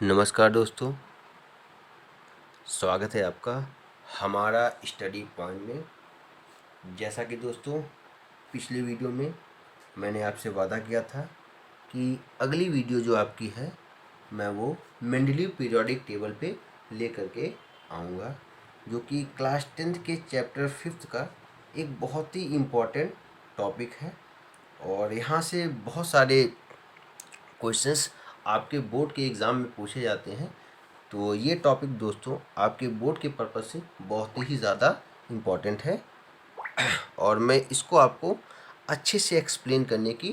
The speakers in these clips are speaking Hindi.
नमस्कार दोस्तों, स्वागत है आपका हमारा स्टडी पॉइंट में। जैसा कि दोस्तों पिछले वीडियो में मैंने आपसे वादा किया था कि अगली वीडियो जो आपकी है मैं वो मेंडलीव पीरियोडिक टेबल पे लेकर के आऊँगा, जो कि क्लास 10th के चैप्टर 5th का एक बहुत ही इम्पोर्टेंट टॉपिक है। और यहाँ से बहुत सारे क्वेश्चंस आपके बोर्ड के एग्ज़ाम में पूछे जाते हैं। तो ये टॉपिक दोस्तों आपके बोर्ड के पर्पज़ से बहुत ही ज़्यादा इम्पॉर्टेंट है और मैं इसको आपको अच्छे से एक्सप्लेन करने की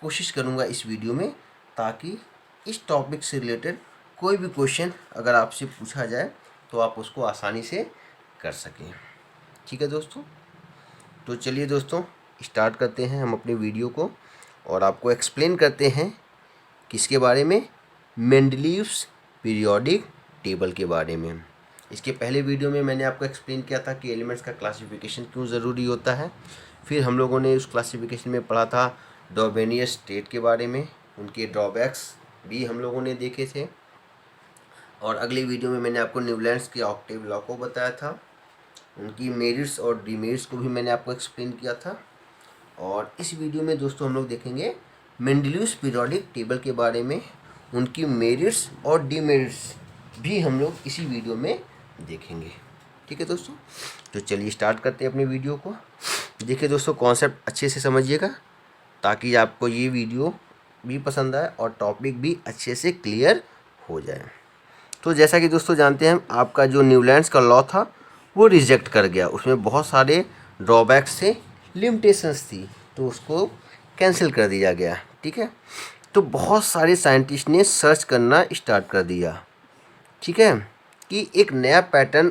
कोशिश करूँगा इस वीडियो में, ताकि इस टॉपिक से रिलेटेड कोई भी क्वेश्चन अगर आपसे पूछा जाए तो आप उसको आसानी से कर सकें। ठीक है दोस्तों, तो चलिए दोस्तों स्टार्ट करते हैं हम अपने वीडियो को और आपको एक्सप्लेन करते हैं किसके बारे में, मेंडलीव्स पीरियोडिक टेबल के बारे में। इसके पहले वीडियो में मैंने आपको एक्सप्लेन किया था कि एलिमेंट्स का क्लासिफिकेशन क्यों ज़रूरी होता है। फिर हम लोगों ने उस क्लासिफिकेशन में पढ़ा था डॉबेनियस स्टेट के बारे में, उनके ड्रॉबैक्स भी हम लोगों ने देखे थे। और अगले वीडियो में मैंने आपको न्यूलैंड्स के ऑक्टेव लॉ को बताया था, उनकी मेरिट्स और डिमेरिट्स को भी मैंने आपको एक्सप्लेन किया था। और इस वीडियो में दोस्तों हम लोग देखेंगे मेंडलीव्स पीरियोडिक टेबल के बारे में, उनकी मेरिट्स और डिमेरिट्स भी हम लोग इसी वीडियो में देखेंगे। ठीक है दोस्तों, तो चलिए स्टार्ट करते हैं अपने वीडियो को। देखिए दोस्तों, कॉन्सेप्ट अच्छे से समझिएगा ताकि आपको ये वीडियो भी पसंद आए और टॉपिक भी अच्छे से क्लियर हो जाए। तो जैसा कि दोस्तों जानते हैं, आपका जो न्यूलैंड्स का लॉ था वो रिजेक्ट कर गया, उसमें बहुत सारे ड्रॉबैक्स थे, लिमिटेशंस थी, तो उसको कैंसिल कर दिया गया। ठीक है, तो बहुत सारे साइंटिस्ट ने सर्च करना स्टार्ट कर दिया, ठीक है, कि एक नया पैटर्न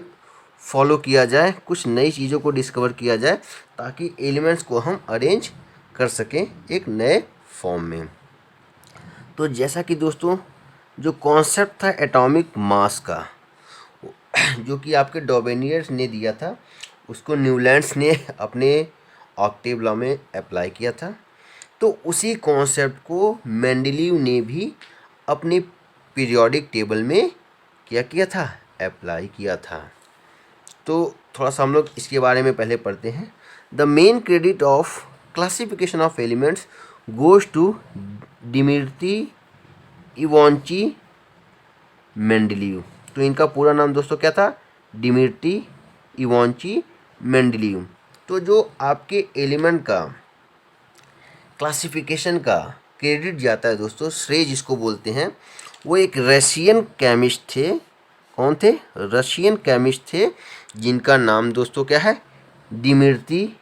फॉलो किया जाए, कुछ नई चीज़ों को डिस्कवर किया जाए ताकि एलिमेंट्स को हम अरेंज कर सकें एक नए फॉर्म में। तो जैसा कि दोस्तों जो कॉन्सेप्ट था एटॉमिक मास का, जो कि आपके डॉबेनियर्स ने दिया था, उसको न्यूलैंड्स ने अपने ऑक्टेव लॉ में अप्लाई किया था। तो उसी कॉन्सेप्ट को मेंडलीव ने भी अपने पीरियोडिक टेबल में क्या किया था, अप्लाई किया था। तो थोड़ा सा हम लोग इसके बारे में पहले पढ़ते हैं। The main credit of classification of elements goes to Dmitri Ivanovich Mendeleev. तो इनका पूरा नाम दोस्तों क्या था, डिमित्री इवोंची मेंडलीव। तो जो आपके एलिमेंट का क्लासिफिकेशन का क्रेडिट जाता है दोस्तों, श्रेय जिसको बोलते हैं, वो एक रशियन केमिस्ट थे। कौन थे, रशियन केमिस्ट थे, जिनका नाम दोस्तों क्या है, डिमित्री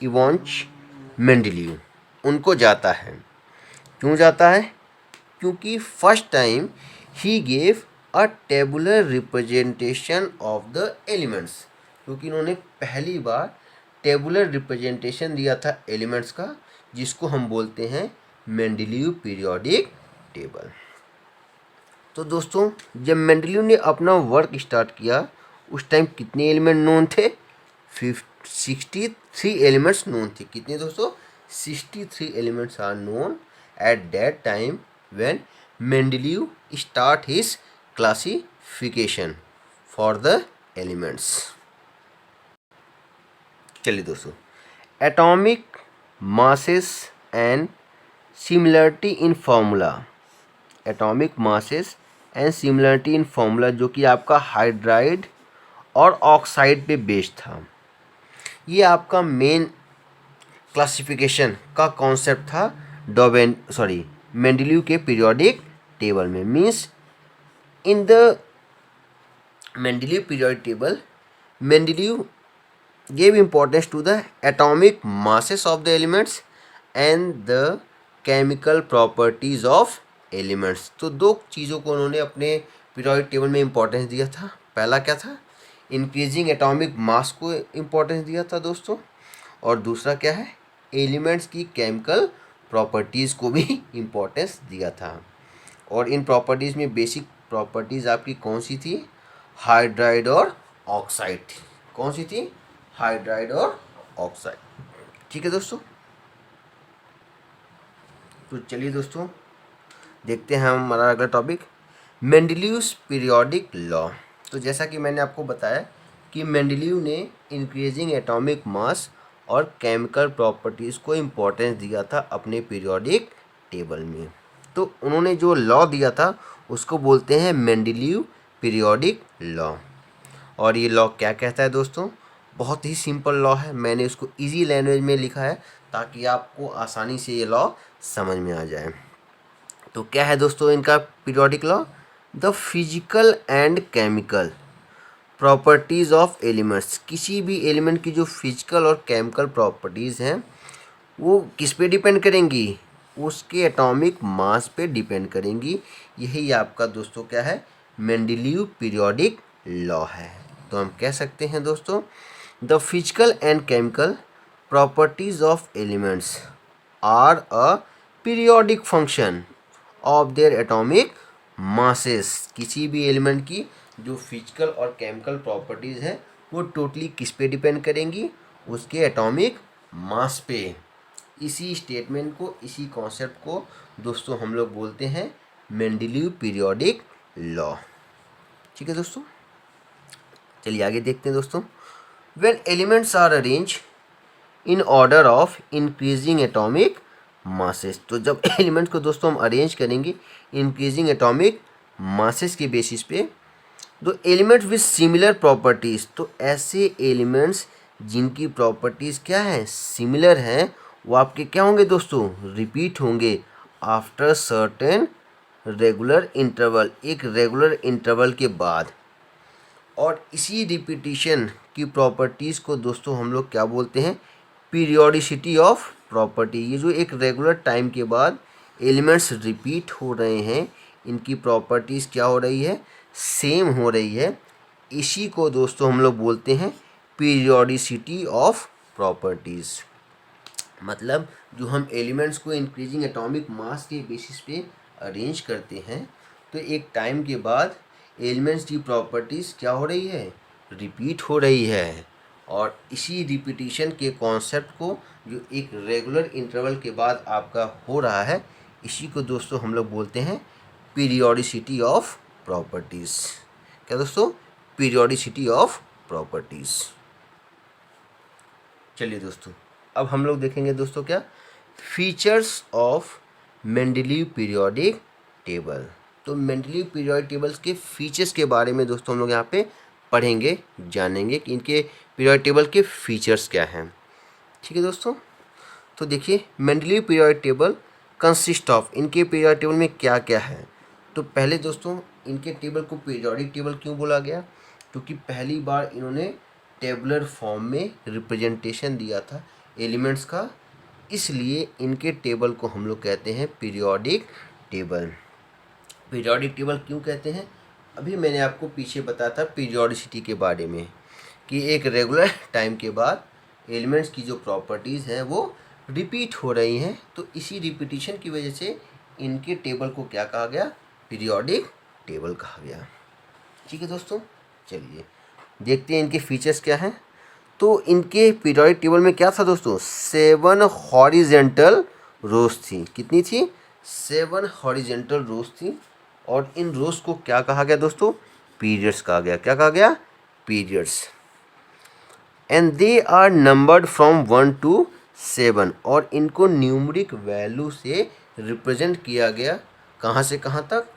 इवोंच मेंडलीव। उनको जाता है। क्यों जाता है, क्योंकि first time he gave a tabular representation of the elements, क्योंकि इन्होंने पहली बार टेबुलर रिप्रेजेंटेशन दिया था एलिमेंट्स का, जिसको हम बोलते हैं मेंडलीव पीरियोडिक टेबल। तो दोस्तों जब मेंडलीव ने अपना वर्क स्टार्ट किया, उस टाइम कितने एलिमेंट नोन थे, 63 एलिमेंट्स नोन थे। कितने दोस्तों, 63 elements are known at that time when Mendeleev start his classification for the elements. चलिए दोस्तों, atomic masses and similarity in formula, atomic masses and similarity in formula, जो कि आपका हाइड्राइड और ऑक्साइड पे बेस्ड था। ये आपका मेन क्लासिफिकेशन का कॉन्सेप्ट था मेंडलीव के पीरियोडिक टेबल में। Means in the Mendeleev periodic table, Mendeleev gave importance to the atomic masses of the elements and the chemical properties of elements। तो दो चीज़ों को उन्होंने अपने पीरियोडिक टेबल में इम्पोर्टेंस दिया था। पहला क्या था, इंक्रीजिंग एटॉमिक मास को इम्पोर्टेंस दिया था दोस्तों, और दूसरा क्या है, एलिमेंट्स की केमिकल प्रॉपर्टीज़ को भी इम्पोर्टेंस दिया था। और इन प्रॉपर्टीज़ में बेसिक प्रॉपर्टीज़ आपकी कौन सी थी, हाइड्राइड और ऑक्साइड थी। कौन सी थी, हाइड्राइड और ऑक्साइड। ठीक है दोस्तों, तो चलिए दोस्तों देखते हैं हमारा अगला टॉपिक, मेंडलीव्स पीरियोडिक लॉ। तो जैसा कि मैंने आपको बताया कि मेंडलीव ने इंक्रीजिंग एटॉमिक मास और केमिकल प्रॉपर्टीज़ को इम्पोर्टेंस दिया था अपने पीरियोडिक टेबल में। तो उन्होंने जो लॉ दिया था उसको बोलते हैं मेंडलीव पीरियोडिक लॉ। और ये लॉ क्या कहता है दोस्तों? बहुत ही सिंपल लॉ है, मैंने उसको इजी लैंग्वेज में लिखा है ताकि आपको आसानी से ये लॉ समझ में आ जाए। तो क्या है दोस्तों इनका periodic law? The physical and chemical properties of elements. किसी भी एलिमेंट की जो फिजिकल और केमिकल प्रॉपर्टीज़ हैं वो किस पे डिपेंड करेंगी? उसके एटॉमिक मास पे डिपेंड करेंगी। यही आपका दोस्तों क्या है? मेंडलीव पीरियोडिक लॉ है। तो हम कह सकते हैं दोस्तों the physical and chemical properties of elements are a periodic function of their atomic masses. किसी भी एलिमेंट की जो फिजिकल और केमिकल प्रॉपर्टीज़ हैं वो टोटली किस पे डिपेंड करेंगी? उसके एटॉमिक मास पे। इसी स्टेटमेंट को, इसी कॉन्सेप्ट को दोस्तों हम लोग बोलते हैं मेंडलीव पीरियोडिक लॉ। ठीक है दोस्तों, चलिए आगे देखते हैं दोस्तों। When elements are arrange in order of increasing atomic masses. तो जब एलिमेंट्स को दोस्तों हम अरेंज करेंगे इंक्रीजिंग एटॉमिक मासेस के बेसिस पे, तो एलिमेंट्स विथ सिमिलर प्रॉपर्टीज़, तो ऐसे एलिमेंट्स जिनकी प्रॉपर्टीज़ क्या है? सिमिलर हैं, वो आपके क्या होंगे दोस्तों? रिपीट होंगे आफ्टर सर्टेन रेगुलर इंटरवल, एक रेगुलर इंटरवल के बाद। और इसी रिपीटिशन की प्रॉपर्टीज़ को दोस्तों हम लोग क्या बोलते हैं? Periodicity of property. ये जो एक रेगुलर टाइम के बाद एलिमेंट्स रिपीट हो रहे हैं, इनकी प्रॉपर्टीज़ क्या हो रही है? सेम हो रही है। इसी को दोस्तों हम लोग बोलते हैं पीरियोडिसिटी ऑफ प्रॉपर्टीज़। मतलब जो हम एलिमेंट्स को इंक्रीजिंग एटॉमिक मास के बेसिस पे अरेंज करते हैं, तो एक टाइम के बाद एलिमेंट्स की प्रॉपर्टीज़ क्या हो रही है? रिपीट हो रही है। और इसी रिपीटिशन के कॉन्सेप्ट को जो एक रेगुलर इंटरवल के बाद आपका हो रहा है, इसी को दोस्तों हम लोग बोलते हैं पीरियोडिसिटी ऑफ प्रॉपर्टीज़। क्या दोस्तों? Periodicity of properties. चलिए दोस्तों, अब हम लोग देखेंगे दोस्तों क्या? Features of Mendeleev periodic table. तो मेंडलीव पीरियोडिक टेबल्स के फीचर्स के बारे में दोस्तों हम लोग यहाँ पे पढ़ेंगे, जानेंगे कि इनके पीरियोडिक टेबल के फीचर्स क्या हैं। ठीक है दोस्तों, तो देखिए Mendeleev periodic table consist of, इनके पीरियोडिक टेबल में क्या क्या है। तो पहले दोस्तों इनके टेबल को पीरियोडिक टेबल क्यों बोला गया? क्योंकि पहली बार इन्होंने टेबुलर फॉर्म में रिप्रेजेंटेशन दिया था एलिमेंट्स का, इसलिए इनके टेबल को हम लोग कहते हैं पीरियोडिक टेबल। पीरियोडिक टेबल क्यों कहते हैं? अभी मैंने आपको पीछे बताया था पीरियोडिसिटी के बारे में कि एक रेगुलर टाइम के बाद एलिमेंट्स की जो प्रॉपर्टीज़ हैं वो रिपीट हो रही हैं, तो इसी रिपीटिशन की वजह से इनके टेबल को क्या कहा गया? पीरियोडिक टेबल कहा गया। ठीक है दोस्तों, चलिए देखते हैं इनके फीचर्स क्या हैं। तो इनके पीरियोडिक टेबल में क्या था दोस्तों? 7 हॉरिजेंटल रोज थी। कितनी थी? 7 हॉरिजेंटल रोज थी। और इन रोज को क्या कहा गया दोस्तों? पीरियड्स कहा गया। क्या कहा गया? Periods. And they are numbered from 1 to 7, और इनको न्यूमरिक वैल्यू से रिप्रेजेंट किया गया। कहाँ से कहाँ तक?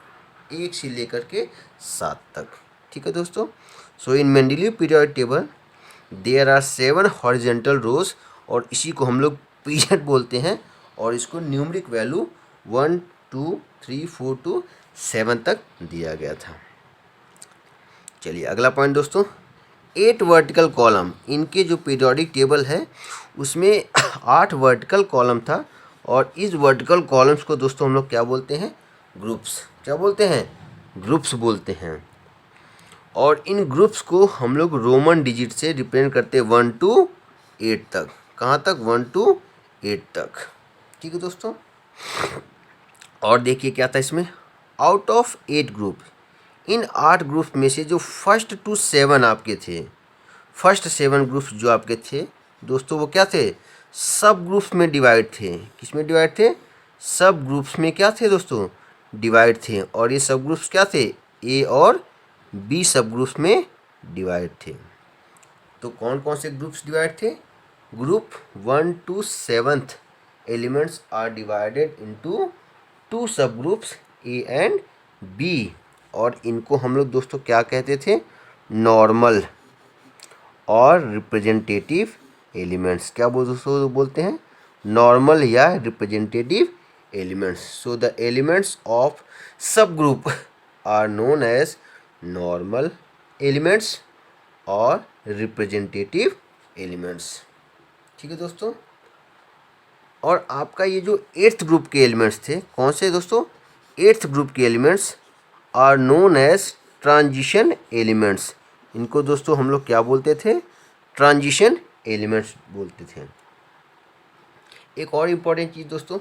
1 से लेकर के 7 तक। ठीक है दोस्तों, so in Mendeleev periodic table there are 7 horizontal rows, और इसी को हम लोग पीरियड बोलते हैं, और इसको न्यूमरिक वैल्यू 1 2 3 4 to 7 तक दिया गया था। चलिए अगला पॉइंट दोस्तों, 8 वर्टिकल कॉलम। इनके जो पीरियोडिक टेबल है उसमें 8 वर्टिकल कॉलम था, और इस वर्टिकल कॉलम्स को दोस्तों हम लोग क्या बोलते हैं? ग्रुप्स। क्या बोलते हैं? ग्रुप्स बोलते हैं। और इन ग्रुप्स को हम लोग रोमन डिजिट से रिप्रेजेंट करते हैं 1 to 8 तक। कहाँ तक? 1 to 8 तक। ठीक है दोस्तों, और देखिए क्या था इसमें? Out of 8 group, in 8 groups में से जो फर्स्ट टू 7 आपके थे, फर्स्ट 7 ग्रुप्स जो आपके थे दोस्तों, वो क्या थे? सब ग्रुप्स में डिवाइड थे। किस में डिवाइड थे? सब ग्रुप्स में क्या थे दोस्तों? डिवाइड थे और ये सब ग्रुप्स क्या थे, ए और बी सब ग्रुप्स में डिवाइड थे। तो कौन कौन से ग्रुप्स डिवाइड थे, group 1 to 7th elements are divided into 2 sub groups A and B, और इनको हम लोग दोस्तों क्या कहते थे, नॉर्मल और रिप्रेजेंटेटिव एलिमेंट्स। क्या दोस्तों बोलते हैं, नॉर्मल या representative elements. So the elements of sub group are known as normal elements और रिप्रेजेंटेटिव एलिमेंट्स। ठीक है दोस्तों। और आपका ये जो 8th ग्रुप के एलिमेंट्स थे, कौन से दोस्तों, 8th ग्रुप के elements are known as transition elements. इनको दोस्तों हम लोग क्या बोलते थे, ट्रांजिशन एलिमेंट्स बोलते थे। एक और इम्पॉर्टेंट चीज़ दोस्तों,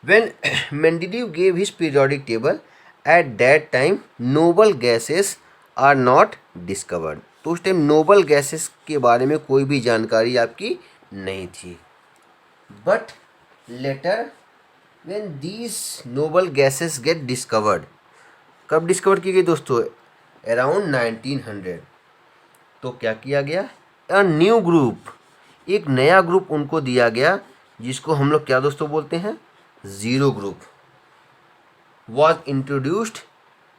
when Mendeleev gave his periodic table at that time noble gases are not discovered. तो उस टाइम नोबल गैसेस के बारे में कोई भी जानकारी आपकी नहीं थी। But later when these noble gases get discovered, कब डिस्कवर की गई दोस्तों, अराउंड 1900। तो क्या किया गया, अ न्यू ग्रुप, एक नया ग्रुप उनको दिया गया जिसको हम लोग क्या दोस्तों बोलते हैं, zero group, was introduced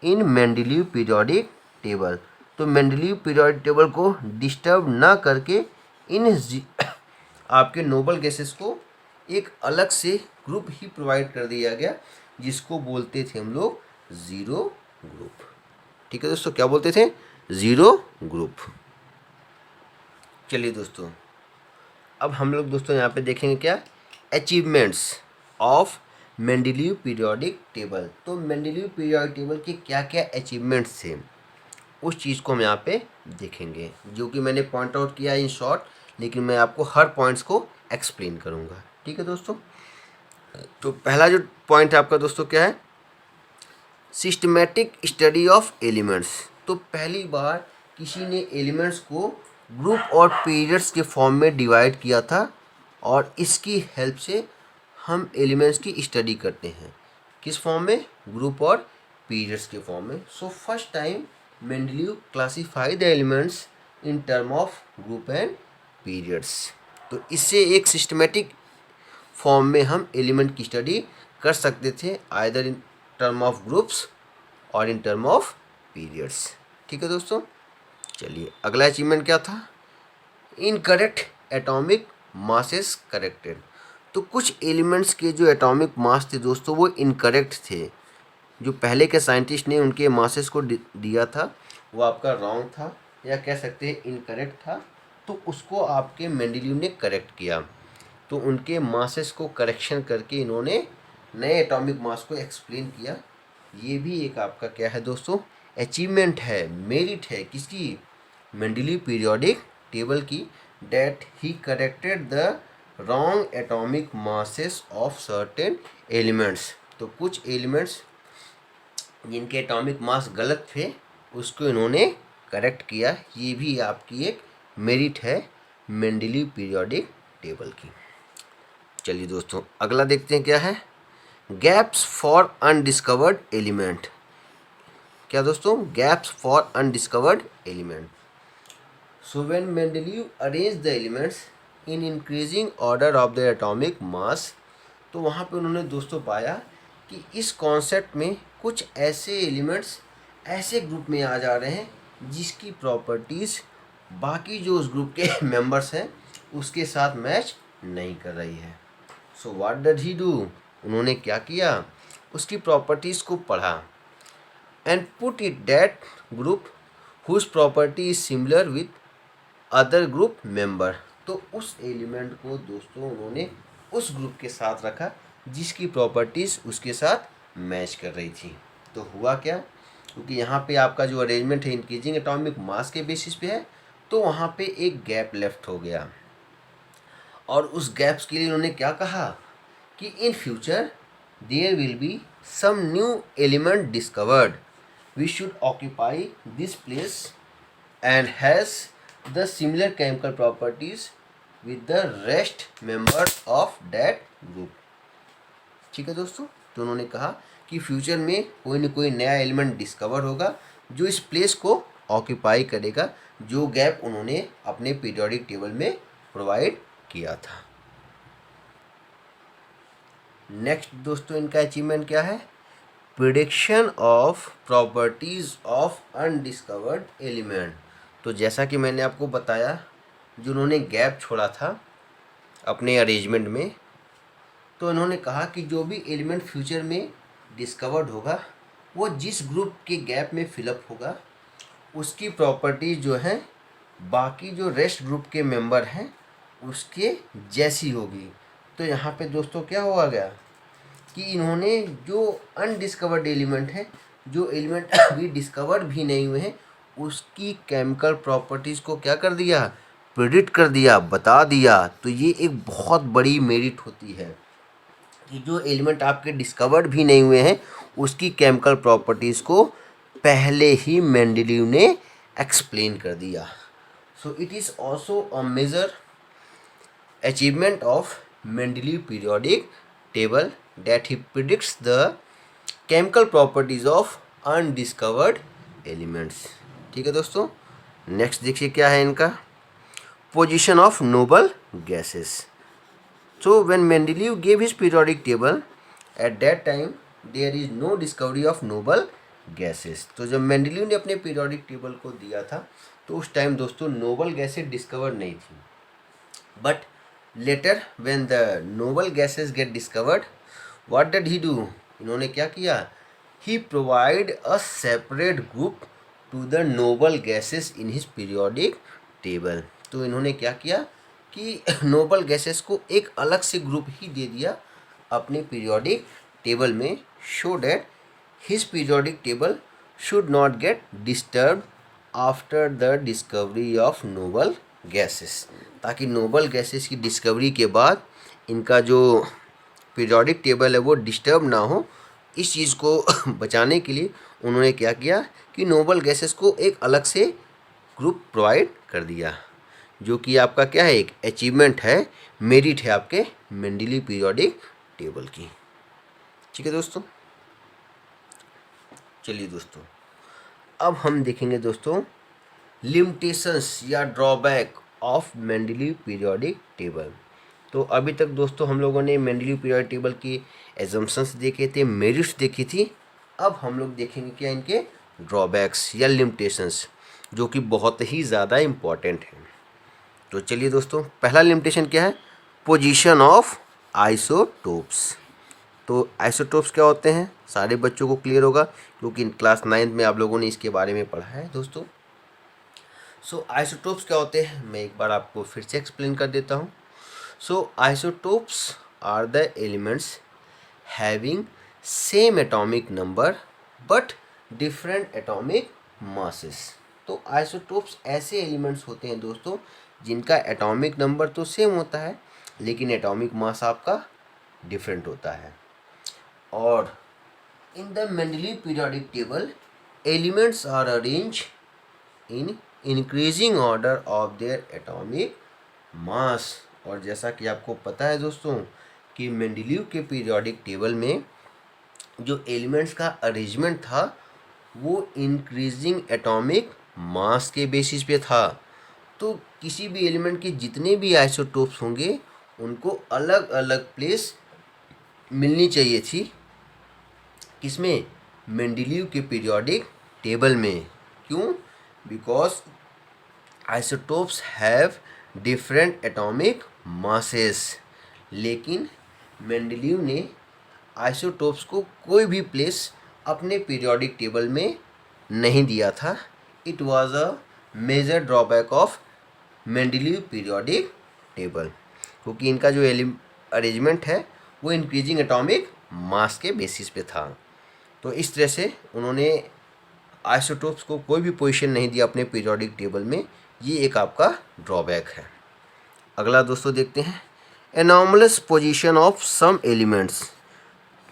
in Mendeleev periodic table. तो मेंडेलीव पीरियोडिक टेबल को डिस्टर्ब ना करके इन आपके नोबल गैसेस को एक अलग से ग्रुप ही प्रोवाइड कर दिया गया जिसको बोलते थे हम लोग ज़ीरो ग्रुप। ठीक है दोस्तों, क्या बोलते थे, ज़ीरो ग्रुप। चलिए दोस्तों, अब हम लोग दोस्तों यहाँ पे देखेंगे क्या, achievements of Mendeleev periodic table. तो मेंडेलीव पीरियोडिक टेबल के क्या क्या अचीवमेंट्स थे उस चीज़ को हम यहाँ पे देखेंगे, जो कि मैंने पॉइंट आउट किया इन शॉर्ट, लेकिन मैं आपको हर पॉइंट्स को एक्सप्लेन करूँगा। ठीक है दोस्तों। तो पहला जो पॉइंट है आपका दोस्तों क्या है, सिस्टमेटिक स्टडी ऑफ एलिमेंट्स। तो पहली बार किसी ने एलिमेंट्स को ग्रुप और पीरियड्स के फॉर्म में डिवाइड किया था और इसकी हेल्प से हम एलिमेंट्स की स्टडी करते हैं। किस फॉर्म में, ग्रुप और पीरियड्स के फॉर्म में। So first time Mendeleev classify the elements in term of group and periods. तो इससे एक सिस्टमेटिक फॉर्म में हम एलिमेंट की स्टडी कर सकते थे, either in term of groups और इन टर्म ऑफ पीरियड्स। ठीक है दोस्तों। चलिए अगला अचीवमेंट क्या था, इनकरेक्ट एटॉमिक मासेस करेक्टेड। तो कुछ एलिमेंट्स के जो एटॉमिक मास थे दोस्तों वो इनकरेक्ट थे। जो पहले के साइंटिस्ट ने उनके मासेस को दिया था वो आपका रॉन्ग था, या कह सकते हैं इनकरेक्ट था। तो उसको आपके मेंडेलीव ने करेक्ट किया। तो उनके मासेस को करेक्शन करके इन्होंने नए एटॉमिक मास को एक्सप्लेन किया। ये भी एक आपका क्या है दोस्तों, अचीवमेंट है, मेरिट है किसकी, मेंडेलीव पीरियोडिक टेबल की, that he corrected the wrong atomic masses of certain elements. तो कुछ एलिमेंट्स जिनके एटॉमिक मास गलत थे उसको इन्होंने करेक्ट किया। ये भी आपकी एक मेरिट है मेंडेलीव पीरियोडिक टेबल की। चलिए दोस्तों अगला देखते हैं क्या है, गैप्स फॉर अनडिस्कवर्ड एलिमेंट। क्या दोस्तों, gaps for undiscovered element. So when Mendeleev arrange the elements in increasing order of the atomic mass, तो वहाँ पे उन्होंने दोस्तों पाया कि इस कॉन्सेप्ट में कुछ ऐसे एलिमेंट्स ऐसे ग्रुप में आ जा रहे हैं जिसकी प्रॉपर्टीज़ बाकी जो उस ग्रुप के मेंबर्स हैं उसके साथ मैच नहीं कर रही है। So what did he do, उन्होंने क्या किया, उसकी प्रॉपर्टीज़ को पढ़ा and put it that group whose property is similar with other group member. तो उस एलिमेंट को दोस्तों उन्होंने उस ग्रुप के साथ रखा जिसकी प्रॉपर्टीज़ उसके साथ मैच कर रही थी। तो हुआ क्या, क्योंकि यहाँ पे आपका जो अरेंजमेंट है इंक्रीजिंग एटॉमिक मास के बेसिस पे है, तो वहाँ पे एक गैप लेफ्ट हो गया। और उस गैप्स के लिए उन्होंने क्या कहा कि in future there will be some new element discovered, we should occupy this place and has the similar chemical properties with the rest members of that group. ठीक है दोस्तों। तो उन्होंने कहा कि फ्यूचर में कोई न कोई नया एलिमेंट डिस्कवर होगा जो इस प्लेस को ऑक्यूपाई करेगा, जो गैप उन्होंने अपने पीरियोडिक टेबल में प्रोवाइड किया था। नेक्स्ट दोस्तों इनका अचीवमेंट क्या है? Prediction of properties of undiscovered element. तो जैसा कि मैंने आपको बताया, जो उन्होंने गैप छोड़ा था अपने अरेंजमेंट में, तो इन्होंने कहा कि जो भी एलिमेंट फ्यूचर में डिस्कवर्ड होगा वो जिस ग्रुप के गैप में फिलअप होगा उसकी प्रॉपर्टीज जो हैं बाकी जो रेस्ट ग्रुप के मेंबर हैं उसके जैसी होगी। तो यहाँ पे दोस्तों क्या हुआ गया कि इन्होंने जो अनडिस्कवर्ड एलिमेंट है, जो एलिमेंट अभी डिस्कवर्ड भी नहीं हुए हैं, उसकी केमिकल प्रॉपर्टीज़ को क्या कर दिया? प्रेडिक्ट कर दिया, बता दिया। तो ये एक बहुत बड़ी मेरिट होती है कि जो एलिमेंट आपके डिस्कवर्ड भी नहीं हुए हैं उसकी केमिकल प्रॉपर्टीज़ को पहले ही मेंडेलीव ने एक्सप्लेन कर दिया। So it is also a major achievement of Mendeleev periodic table that he predicts the chemical properties of undiscovered elements. ठीक है दोस्तों, नेक्स्ट देखिए क्या है इनका position of noble gases. So when Mendeleev gave his periodic table, at that time there is no discovery of noble gases। तो जब मेंडेलीव ने अपने पीरियोडिक टेबल को दिया था तो उस टाइम दोस्तों नोबल गैसेज डिस्कवर नहीं थी। But later when the noble gases get discovered, what did he do? इन्होंने क्या किया? He provide a separate group to the noble gases in his periodic table. तो इन्होंने क्या किया कि नोबल गैसेस को एक अलग से ग्रुप ही दे दिया अपने पीरियोडिक टेबल में, show that his periodic table should not get disturb after the discovery of noble gases, ताकि नोबल गैसेस की डिस्कवरी के बाद इनका जो पीरियोडिक टेबल है वो डिस्टर्ब ना हो। इस चीज़ को बचाने के लिए उन्होंने क्या किया कि नोबल गैसेस को एक अलग से ग्रुप प्रोवाइड कर दिया, जो कि आपका क्या है? एक अचीवमेंट है, मेरिट है आपके मेंडेलीव पीरियोडिक टेबल की। ठीक है दोस्तों, चलिए दोस्तों अब हम देखेंगे दोस्तों लिमिटेशंस या drawback of Mendeleev periodic table. तो अभी तक दोस्तों हम लोगों ने मेंडेलीव पीरियोडिक टेबल की एजम्पशंस देखे थे, मेरिट्स देखी थी। अब हम लोग देखेंगे क्या इनके ड्रॉबैक्स या लिमिटेशंस, जो कि बहुत ही ज़्यादा इम्पॉर्टेंट है। तो चलिए दोस्तों, पहला लिमिटेशन क्या है? Position of isotopes. तो आइसोटोप्स क्या होते हैं सारे बच्चों को क्लियर होगा, क्योंकि क्लास 9 में आप लोगों ने इसके बारे में पढ़ा है दोस्तों। सो आइसोटोप्स क्या होते हैं मैं एक बार आपको फिर से एक्सप्लेन कर देता हूँ। So isotopes are the elements having same atomic number but different atomic masses. तो आइसोटोप्स ऐसे एलिमेंट्स होते हैं दोस्तों जिनका एटॉमिक नंबर तो सेम होता है लेकिन एटॉमिक मास आपका डिफरेंट होता है। और in the Mendeleev periodic table elements are arrange in increasing order of their atomic mass. और जैसा कि आपको पता है दोस्तों कि मेंडेलीव के पीरियोडिक टेबल में जो एलिमेंट्स का अरेंजमेंट था वो इंक्रीजिंग एटॉमिक मास के बेसिस पे था। तो किसी भी एलिमेंट के जितने भी आइसोटोप्स होंगे उनको अलग अलग प्लेस मिलनी चाहिए थी, किसमें? मेंडेलीव के पीरियोडिक टेबल में। क्यों? Because isotopes have different atomic masses. लेकिन मेंडेलीव ने आइसोटोप्स को कोई भी प्लेस अपने पीरियोडिक टेबल में नहीं दिया था। It was a major drawback of Mendeleev periodic table, क्योंकि इनका जो अरेंजमेंट है वो इंक्रीजिंग एटॉमिक मास के बेसिस पे था। तो इस तरह से उन्होंने आइसोटोप्स को कोई भी पोजीशन नहीं दिया अपने पीरियोडिक टेबल में, ये एक आपका ड्रॉबैक है। अगला दोस्तों देखते हैं anomalous position of some elements.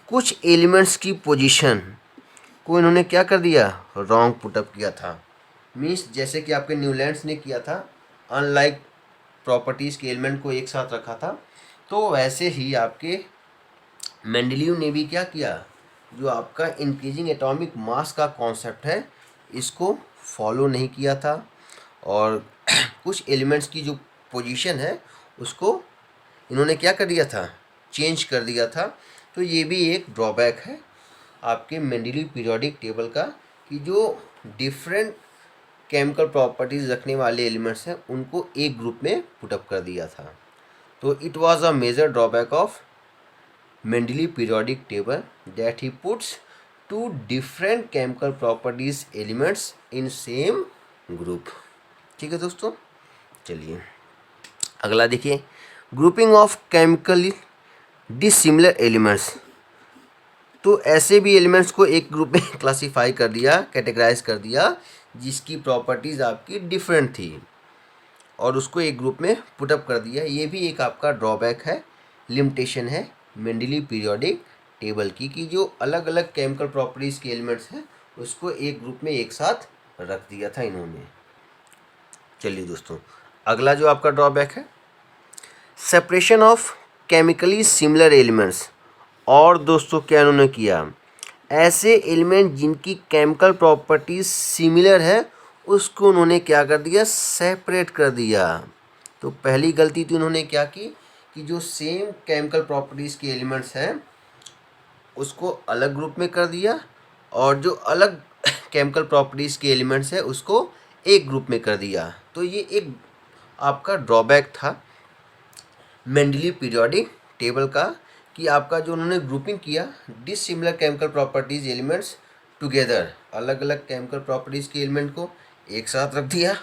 कुछ एलिमेंट्स की पोजीशन को इन्होंने क्या कर दिया? रॉन्ग पुटअप किया था। मीन्स जैसे कि आपके न्यूलैंड्स ने किया था, अनलाइक प्रॉपर्टीज़ के एलिमेंट को एक साथ रखा था, तो वैसे ही आपके मेंडेलीव ने भी क्या किया? जो आपका इंक्रीजिंग एटॉमिक मास का कॉन्सेप्ट है इसको फॉलो नहीं किया था, और कुछ एलिमेंट्स की जो पोजीशन है उसको इन्होंने क्या कर दिया था, चेंज कर दिया था। तो ये भी एक ड्रॉबैक है आपके मेंडलीव पीरियोडिक टेबल का, कि जो डिफरेंट केमिकल प्रॉपर्टीज़ रखने वाले एलिमेंट्स हैं उनको एक ग्रुप में पुटअप कर दिया था। तो it was a major drawback of Mendeleev periodic table that he puts two different chemical properties elements in same group. ठीक है दोस्तों, चलिए अगला देखिए, grouping of chemically dissimilar elements. तो ऐसे भी एलिमेंट्स को एक ग्रुप में क्लासीफाई कर दिया, कैटेगराइज कर दिया जिसकी प्रॉपर्टीज़ आपकी डिफरेंट थी और उसको एक ग्रुप में पुटअप कर दिया। ये भी एक आपका ड्रॉबैक है, लिमिटेशन है मेंडलीव पीरियोडिक टेबल की, कि जो अलग अलग केमिकल प्रॉपर्टीज़ के एलिमेंट्स हैं उसको एक ग्रुप में एक साथ रख दिया था इन्होंने। चलिए दोस्तों, अगला जो आपका ड्रॉबैक है, separation of chemically similar elements. और दोस्तों क्या इन्होंने किया, ऐसे एलिमेंट जिनकी केमिकल प्रॉपर्टीज सिमिलर है उसको उन्होंने क्या कर दिया, सेपरेट कर दिया। तो पहली गलती तो इन्होंने क्या की कि जो सेम केमिकल प्रॉपर्टीज़ के एलिमेंट्स हैं उसको अलग ग्रुप में कर दिया, और जो अलग केमिकल प्रॉपर्टीज़ के एलिमेंट्स हैं उसको एक ग्रुप में कर दिया। तो ये एक आपका ड्रॉबैक था मेंडलीव पीरियोडिक टेबल का, कि आपका जो उन्होंने ग्रुपिंग किया dissimilar chemical properties elements together, अलग अलग केमिकल प्रॉपर्टीज़ के एलिमेंट को एक साथ रख दिया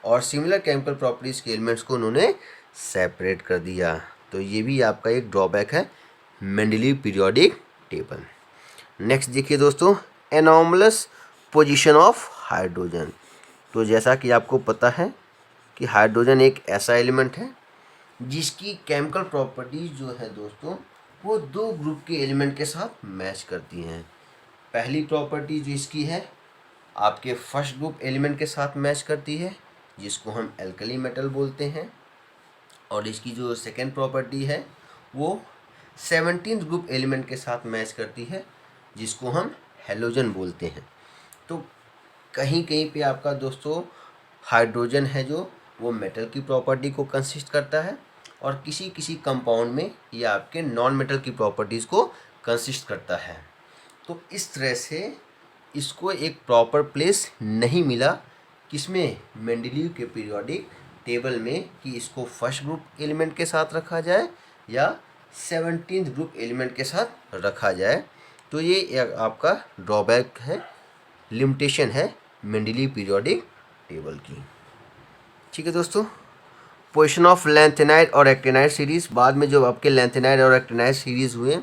और सिमिलर केमिकल प्रॉपर्टीज़ के एलिमेंट्स को उन्होंने सेपरेट कर दिया। तो ये भी आपका एक ड्रॉबैक है मेंडलीव पीरियोडिक टेबल। नेक्स्ट देखिए दोस्तों, एनॉमलस पोजीशन ऑफ हाइड्रोजन। तो जैसा कि आपको पता है कि हाइड्रोजन एक ऐसा एलिमेंट है जिसकी केमिकल प्रॉपर्टीज जो है दोस्तों वो दो ग्रुप के एलिमेंट के साथ मैच करती हैं। पहली प्रॉपर्टी जो इसकी है आपके फर्स्ट ग्रुप एलिमेंट के साथ मैच करती है जिसको हम एल्कली मेटल बोलते हैं, और इसकी जो सेकेंड प्रॉपर्टी है वो 17th ग्रुप एलिमेंट के साथ मैच करती है जिसको हम हेलोजन बोलते हैं। तो कहीं कहीं पे आपका दोस्तों हाइड्रोजन है जो वो मेटल की प्रॉपर्टी को कंसिस्ट करता है, और किसी किसी कंपाउंड में ये आपके नॉन मेटल की प्रॉपर्टीज़ को कंसिस्ट करता है। तो इस तरह से इसको एक प्रॉपर प्लेस नहीं मिला किसमें, मेंडलीव के पीरियोडिक टेबल में, कि इसको फर्स्ट ग्रुप एलिमेंट के साथ रखा जाए या 17th ग्रुप एलिमेंट के साथ रखा जाए। तो ये एक आपका ड्रॉबैक है, लिमिटेशन है मेंडलीव पीरियोडिक टेबल की। ठीक है दोस्तों, पोजीशन ऑफ लैंथेनाइड और एक्टिनाइड सीरीज़। बाद में जो आपके लैंथेनाइड और एक्टिनाइड सीरीज़ हुए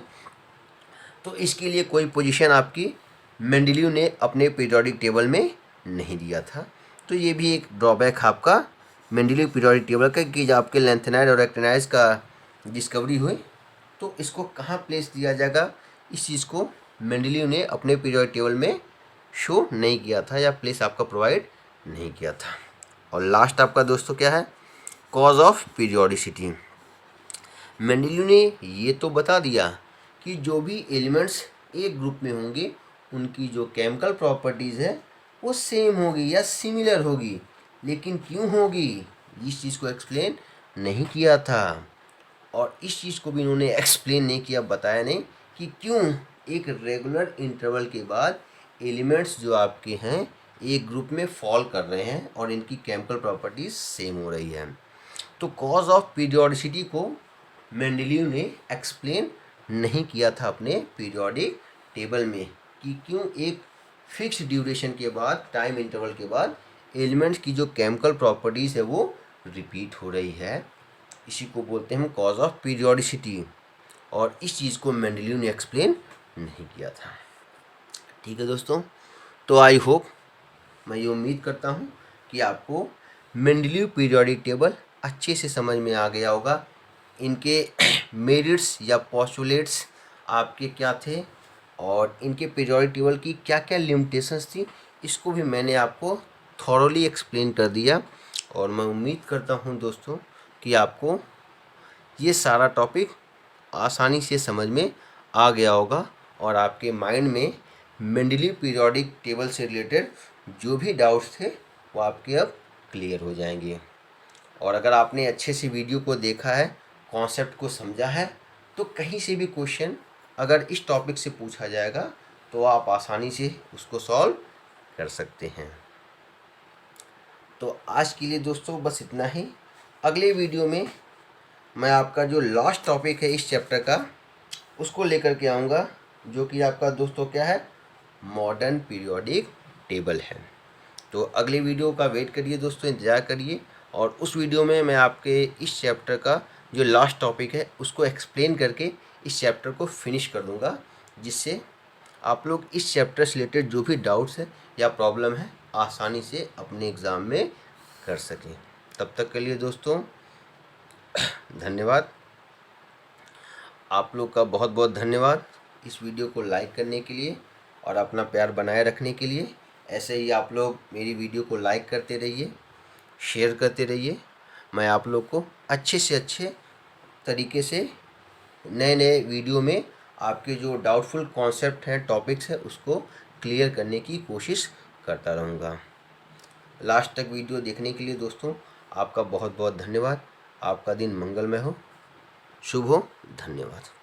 तो इसके लिए कोई पोजीशन आपकी मेंडलीव ने अपने पीरियोडिक टेबल में नहीं दिया था। तो ये भी एक ड्रॉबैक आपका मेंडलीव पीरियोडिक टेबल का, कि जब आपके लैंथेनाइड और एक्टिनाइड का डिस्कवरी हुई तो इसको कहाँ प्लेस दिया जाएगा, इस चीज़ को मेंडलीव ने अपने पीरियोडिक टेबल में शो नहीं किया था या प्लेस आपका प्रोवाइड नहीं किया था। और लास्ट आपका दोस्तों क्या है, कॉज ऑफ पीरियोडिसिटी। मेंडलीव ने ये तो बता दिया कि जो भी एलिमेंट्स एक ग्रुप में होंगे उनकी जो केमिकल प्रॉपर्टीज़ है वो सेम होगी या सिमिलर होगी, लेकिन क्यों होगी इस चीज़ को एक्सप्लेन नहीं किया था। और इस चीज़ को भी इन्होंने एक्सप्लेन नहीं किया, बताया नहीं कि क्यों एक रेगुलर इंटरवल के बाद एलिमेंट्स जो आपके हैं एक ग्रुप में फॉल कर रहे हैं और इनकी केमिकल प्रॉपर्टीज सेम हो रही है। तो कॉज ऑफ पीरियोडिसिटी को मेंडलीव ने एक्सप्लेन नहीं किया था अपने पीरियोडिक टेबल में, कि क्यों एक फिक्स ड्यूरेशन के बाद, टाइम इंटरवल के बाद एलिमेंट्स की जो केमिकल प्रॉपर्टीज़ है वो रिपीट हो रही है। इसी को बोलते हैं हम कॉज ऑफ पीरियोडिसिटी, और इस चीज़ को मेंडलीव ने एक्सप्लेन नहीं किया था। ठीक है दोस्तों, तो आई होप, मैं ये उम्मीद करता हूँ कि आपको मेंडलीव पीरियोडिक टेबल अच्छे से समझ में आ गया होगा। इनके मेरिट्स या पोस्टुलेट्स आपके क्या थे और इनके पीरियोडिक टेबल की क्या क्या लिमिटेशंस थी, इसको भी मैंने आपको थॉरोली एक्सप्लेन कर दिया। और मैं उम्मीद करता हूँ दोस्तों कि आपको ये सारा टॉपिक आसानी से समझ में आ गया होगा और आपके माइंड में मेंडलीव पीरियोडिक टेबल से रिलेटेड जो भी डाउट्स थे वो आपके अब क्लियर हो जाएंगे। और अगर आपने अच्छे से वीडियो को देखा है, कॉन्सेप्ट को समझा है, तो कहीं से भी क्वेश्चन अगर इस टॉपिक से पूछा जाएगा तो आप आसानी से उसको सॉल्व कर सकते हैं। तो आज के लिए दोस्तों बस इतना ही। अगले वीडियो में मैं आपका जो लास्ट टॉपिक है इस चैप्टर का उसको लेकर के आऊँगा, जो कि आपका दोस्तों क्या है, मॉडर्न पीरियोडिक टेबल है। तो अगले वीडियो का वेट करिए दोस्तों, इंतज़ार करिए। और उस वीडियो में मैं आपके इस चैप्टर का जो लास्ट टॉपिक है उसको एक्सप्लेन करके इस चैप्टर को फिनिश कर दूंगा, जिससे आप लोग इस चैप्टर से रिलेटेड जो भी डाउट्स है या प्रॉब्लम है आसानी से अपने एग्ज़ाम में कर सकें। तब तक के लिए दोस्तों धन्यवाद। आप लोग का बहुत बहुत धन्यवाद इस वीडियो को लाइक करने के लिए और अपना प्यार बनाए रखने के लिए। ऐसे ही आप लोग मेरी वीडियो को लाइक करते रहिए, शेयर करते रहिए। मैं आप लोग को अच्छे से अच्छे तरीके से नए नए वीडियो में आपके जो डाउटफुल कॉन्सेप्ट हैं, टॉपिक्स हैं, उसको क्लियर करने की कोशिश करता रहूँगा। लास्ट तक वीडियो देखने के लिए दोस्तों आपका बहुत बहुत धन्यवाद। आपका दिन मंगलमय हो, शुभ हो। धन्यवाद।